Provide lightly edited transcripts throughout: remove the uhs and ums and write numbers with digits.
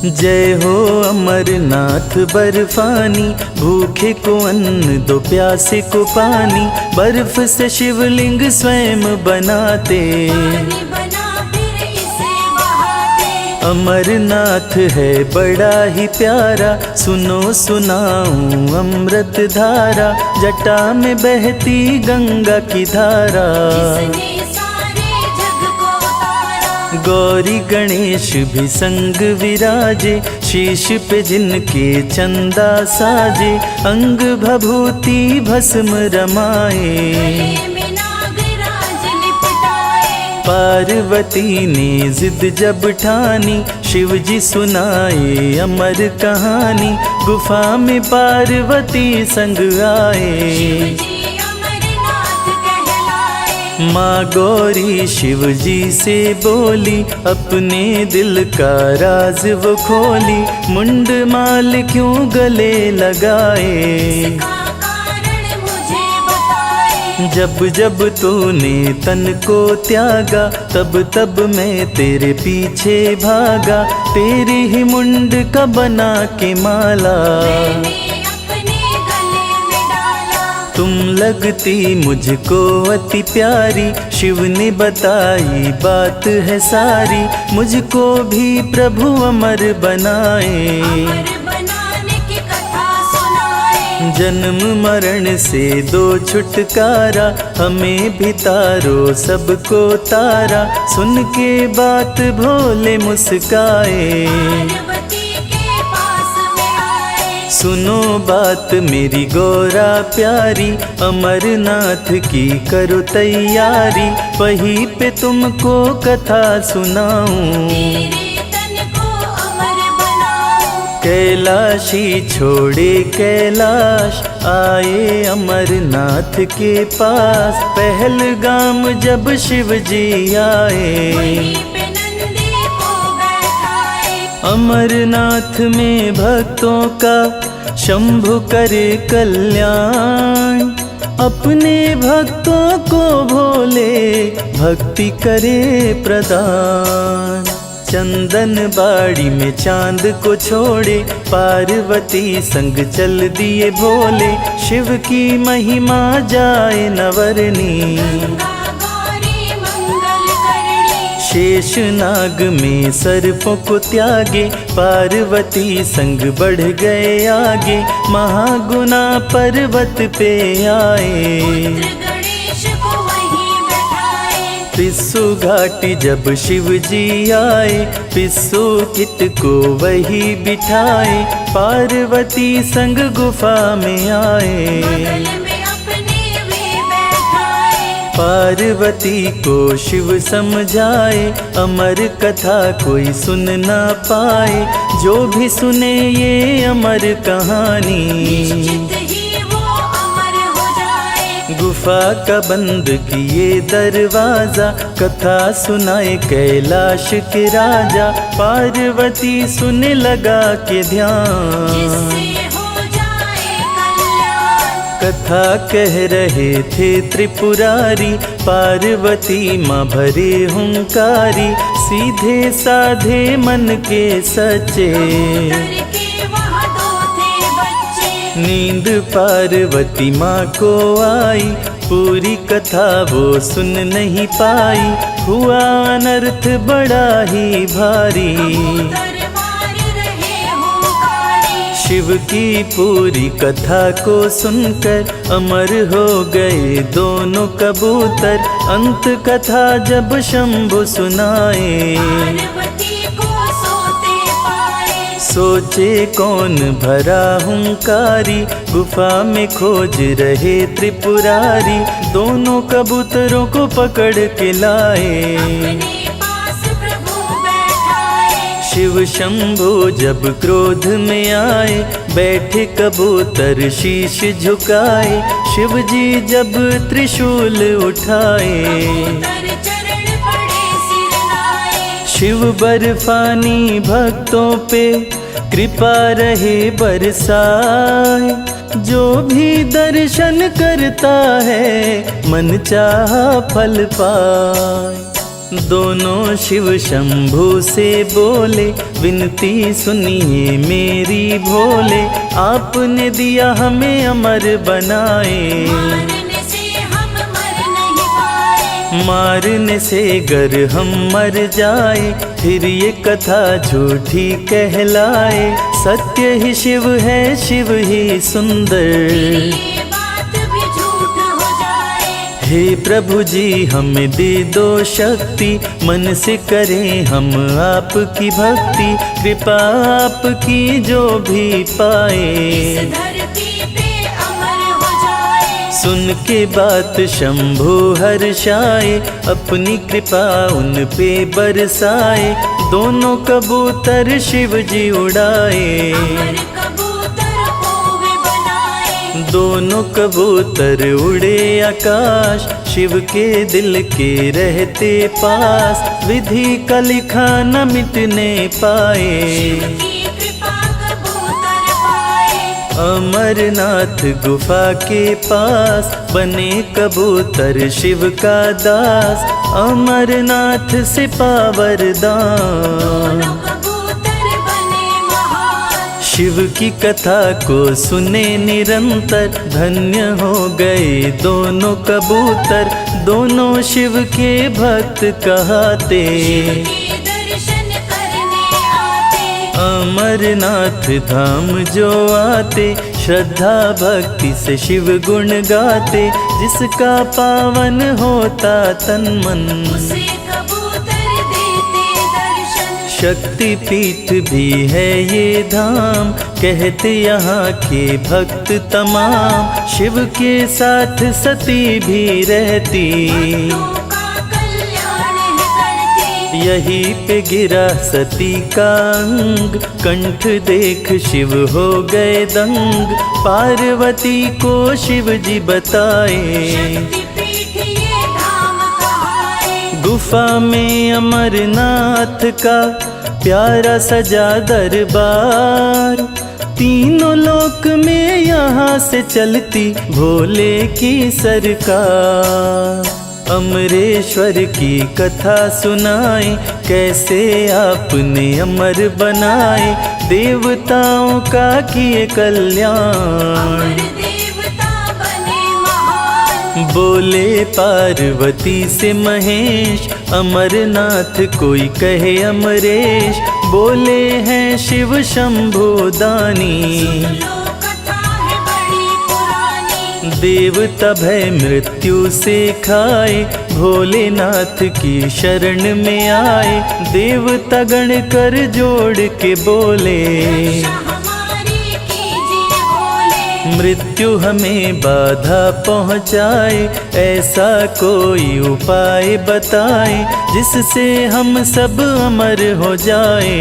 जय हो अमरनाथ बर्फानी, भूखे को अन्न दो प्यासे को पानी। बर्फ से शिवलिंग स्वयं बनाते, अमरनाथ है बड़ा ही प्यारा। सुनो सुनाऊं अमृत धारा, जटा में बहती गंगा की धारा। गौरी गणेश भी संग विराजे, शीश पे जिनके चंदा साजे। अंग भभूति भस्म रमाए, पार्वती ने जिद जब ठानी। शिव जी सुनाए अमर कहानी, गुफा में पार्वती संग आए। माँ गौरी शिव जी से बोली, अपने दिल का राज वो खोली। मुंड माल क्यों गले लगाए, जब जब तूने तन को त्यागा, तब तब मैं तेरे पीछे भागा। तेरी ही मुंड का बना के माला, तुम लगती मुझको अति प्यारी। शिव ने बताई बात है सारी, मुझको भी प्रभु अमर बनाए। जन्म मरण से दो छुटकारा, हमें भी तारो सबको तारा। सुन के बात भोले मुस्काए, सुनो बात मेरी गौरा प्यारी। अमरनाथ की करो तैयारी, वहीं पे तुमको कथा सुनाऊं। कैलाशी छोड़े कैलाश, आए अमरनाथ के पास। पहलगाम जब शिव जी आए, अमरनाथ में भक्तों का शंभु करे कल्याण। अपने भक्तों को भोले भक्ति करे प्रदान। चंदन बाड़ी में चांद को छोड़े, पार्वती संग चल दिए भोले। शिव की महिमा जाए नवरनी, शेष नाग में सर्पों को त्यागे। पार्वती संग बढ़ गए आगे, महागुना पर्वत पे आए। पिस्सू घाटी जब शिव जी आए, पिस्सू कित को वही बिठाए। पार्वती संग गुफा में आए, पार्वती को शिव समझाए। अमर कथा कोई सुन ना पाए, जो भी सुने ये अमर कहानी। गुफा का बंद किए दरवाजा, कथा सुनाए कैलाश के राजा। पार्वती सुने लगा के ध्यान, कथा कह रहे थे त्रिपुरारी। पार्वती माँ भरे हुंकारी, सीधे साधे मन के सच्चे। नींद पार्वती माँ को आई, पूरी कथा वो सुन नहीं पाई। हुआ अनर्थ बड़ा ही भारी, शिव की पूरी कथा को सुनकर अमर हो गए दोनों कबूतर। अंत कथा जब शंभु सुनाए, सोचे कौन भरा हुंकारी। गुफा में खोज रहे त्रिपुरारी, दोनों कबूतरों को पकड़ के लाए। शिव शंभु जब क्रोध में आए, बैठे कबूतर शीश झुकाए। शिव जी जब त्रिशूल उठाए, शिव बर्फानी भक्तों पे कृपा रहे बरसाए। जो भी दर्शन करता है मन चाहा फल पाए। दोनों शिव शंभु से बोले, विनती सुनिए मेरी भोले, आपने दिया हमें अमर बनाए। मारने से हम मर नहीं पाए, मारने से गर हम मर जाए, फिर ये कथा झूठी कहलाए। सत्य ही शिव है, शिव ही सुंदर, ये बात भी झूठ हो जाए। हे प्रभु जी हमें दे दो शक्ति, मन से करें हम आपकी भक्ति। कृपा आपकी जो भी पाए, इस धरती पे अमर हो जाए। सुन के बात शंभु हर्षाए, अपनी कृपा उन पे बरसाए। दोनों कबूतर शिव जी उड़ाए, अमर कबूतर कोवे बनाए। दोनों कबूतर उड़े आकाश, शिव के दिल के रहते पास। विधि का लिखा न मिटने पाए, की कृपा कबूतर पाए। अमरनाथ गुफा के पास, बने कबूतर शिव का दास। अमरनाथ से पावर दान, दोनों कबूतर बने महान। शिव की कथा को सुने निरंतर, धन्य हो गए दोनों कबूतर। दोनों शिव के भक्त कहते, के दर्शन करने आते। अमरनाथ धाम जो आते, श्रद्धा भक्ति से शिव गुण गाते। जिसका पावन होता तन मन, उसे कबूतर देते दर्शन। शक्ति पीठ भी है ये धाम, कहते यहाँ के भक्त तमाम। शिव के साथ सती भी रहती, भक्तों का कल्याण है करती। यहीं पे गिरा सती का अंग, कंठ देख शिव हो गए दंग। पार्वती को शिव जी बताए, शक्तिपीठ ये धाम कहाए। गुफा में अमरनाथ का प्यारा सजा दरबार। तीनों लोक में यहाँ से चलती भोले की सरकार। अमरेश्वर की कथा सुनाए, कैसे आपने अमर बनाए। देवताओं का किए कल्याण, अमर देवता बने महान। बोले पार्वती से महेश, अमरनाथ कोई कहे अमरेश। बोले हैं शिव शंभु दानी, लो कथा है बड़ी पुरानी। देवता भय मृत्यु से खाए, भोलेनाथ की शरण में आए। देवता गण कर जोड़ के बोले, रक्षा हमारी कीजिए भोले। मृत्यु हमें बाधा पहुँचाए। ऐसा कोई उपाय बताए, जिससे हम सब अमर हो जाए।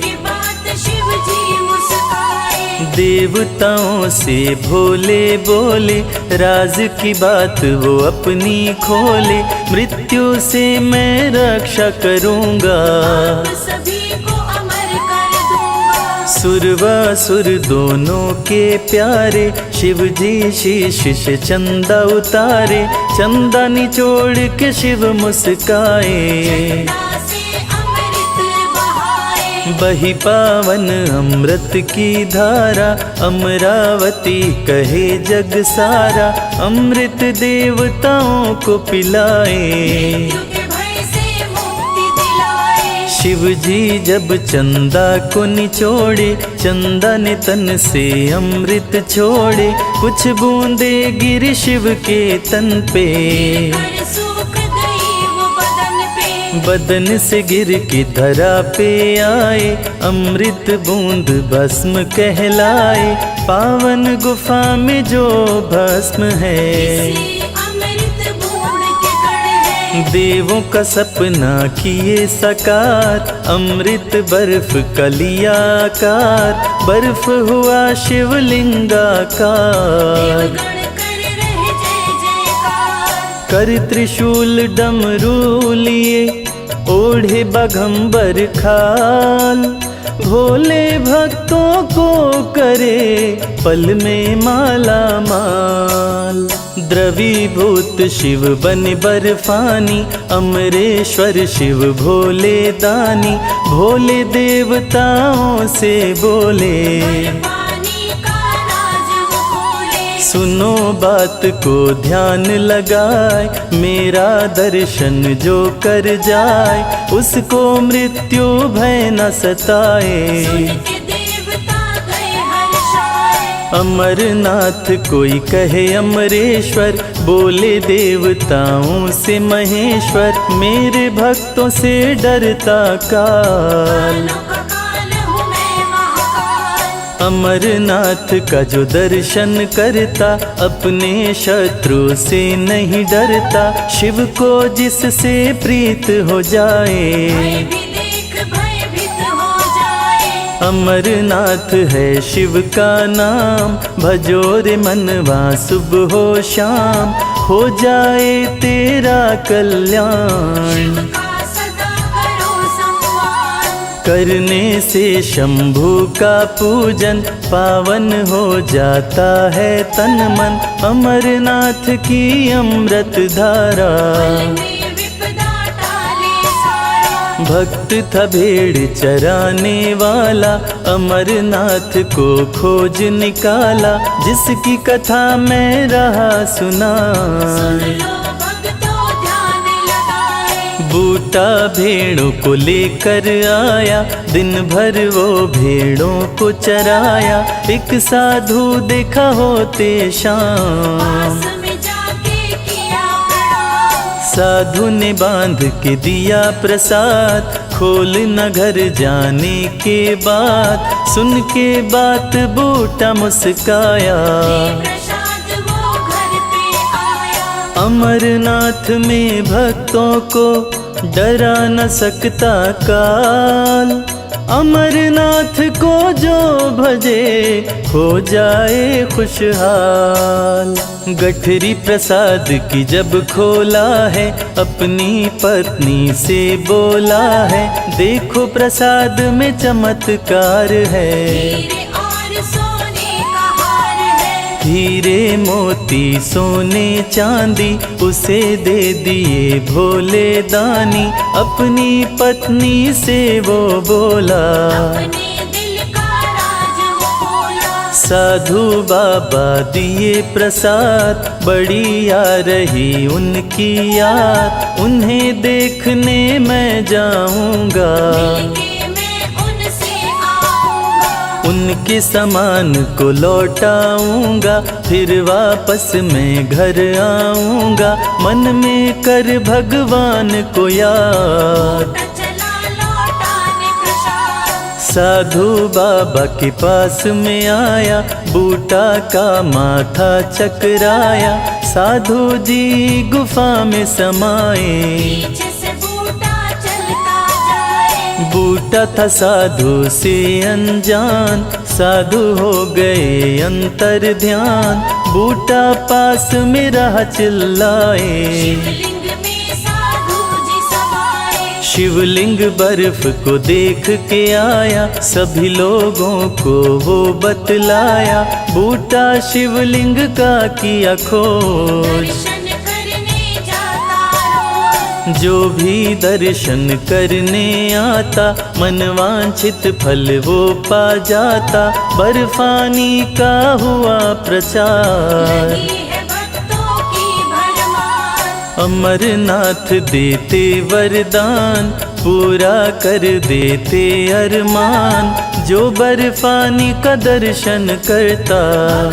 की बात शिव जी मुस्काए। देवताओं से भोले बोले, राज की बात वो अपनी खोले। मृत्यु से मैं रक्षा करूँगा, आप सभी को अमर कर दूंगा। सुरवासुर दोनों के प्यारे, शिव जी शीश से चंदा उतारे। चंदा निचोड़ के शिव मुस्काए, चंदा से अमृत बहाए। बही पावन अमृत की धारा। अमरावती कहे जग सारा, अमृत देवताओं को पिलाए। मृत्यु के भय से मुक्ति दिलाए। शिव जी जब चंदा को निचोड़े, चंदा ने तन से अमृत छोड़े। कुछ बूंदे गिर शिव के तन पे, कर सूख गई वो बदन पे। बदन से गिर के धरा पे आए। अमृत बूंद भस्म कहलाए, पावन गुफा में जो भस्म है। इसी अमृत बूंद के कण है। देवों का सपना किए साकार, अमृत बर्फ कलिया आकार। बर्फ हुआ शिवलिंगाकार, देवगण कर रहे जय जयकार। कर त्रिशूल डमरू लिए, ओढ़े बाघंबर खाल। भोले भक्तों को करे पल में माला माल। द्रवीभूत शिव बन बर्फानी, अमरेश्वर शिव भोले दानी, भोले देवताओं से बोले पानी का राज वो खोले। सुनो बात को ध्यान लगाए, मेरा दर्शन जो कर जाए, उसको मृत्यु भय न सताए। सुन के देवता गए हर्षाए। अमरनाथ कोई कहे अमरेश्वर, बोले देवताओं से महेश्वर, मेरे भक्तों से डरता काल। कालों का काल हूँ मैं महाकाल। अमरनाथ का जो दर्शन करता, अपने शत्रु से नहीं डरता, शिव को जिससे प्रीत हो जाए। भय भी देख भयभीत हो जाए। अमरनाथ है शिव का नाम, भजो रे मनवा सुबह हो शाम, हो जाए तेरा कल्याण। शिव का सदा करो सम्मान। करने से शंभु का पूजन, पावन हो जाता है तन मन, अमरनाथ की अमृत धारा। में विपदा टाले सारा। भक्त था भेड़ चराने वाला, अमरनाथ को खोज निकाला, जिसकी कथा मैं रहा सुना। सुन लो भक्तों ध्यान लगाए। बूटा भेड़ों को लेकर आया, दिन भर वो भेड़ों को चराया, एक साधु देखा होते शाम। पास में जाके किया प्रणाम। साधु ने बांध के दिया प्रसाद, खोल न घर जाने के बाद, सुन के बात बूटा मुस्काया। प्रसाद वो घर पे आया। अमरनाथ में भक्तों को डरा न सकता काल, अमरनाथ को जो भजे हो जाए खुशहाल। गठरी प्रसाद की जब खोला है, अपनी पत्नी से बोला है, देखो प्रसाद में चमत्कार है। हीरे और सोने का हार है। हीरे मोती सोने चांदी उसे दे दिए भोले दानी, अपनी पत्नी से वो बोला। अपने दिल का राज वो बोला। साधु बाबा दिए प्रसाद, बड़ी आ रही उनकी याद, उन्हें देखने मैं जाऊंगा। मिलके मैं उनसे आऊंगा। उनके सामान को लौटाऊंगा, फिर वापस मैं घर आऊंगा, मन में कर भगवान को याद। चला लौटाने प्रसाद। साधु बाबा के पास में आया, बूटा का माथा चकराया, साधु जी गुफा में समाए। पीछे से बूटा चलता जाए। बूटा था साधु से अनजान, साधु हो गए अंतर ध्यान, बूटा पास में रहा चिल्लाए। शिवलिंग में साधु जी समाए। शिवलिंग बर्फ को देख के आया, सभी लोगों को वो बतलाया, बूटा शिवलिंग का किया खोज। दर्शन करने जाता रोज। जो भी दर्शन करने आता, मनवांछित फल वो पा जाता, बर्फानी का हुआ प्रचार। लगी है भक्तों की भरमार। अमरनाथ देते वरदान, पूरा कर देते अरमान, जो बर्फानी का दर्शन करता।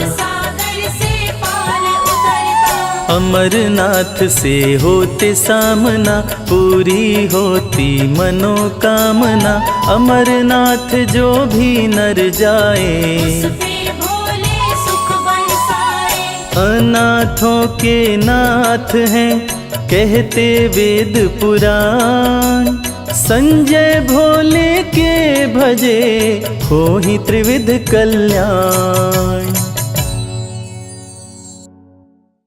सागर से पार उतरता। अमरनाथ से होते सामना, पूरी होती मनोकामना, अमरनाथ जो भी नर जाए। उसपे भोले सुख बरसाए। अनाथों के नाथ हैं कहते वेद पुराण, संजय भोले के भजे हो ही त्रिविध कल्याण।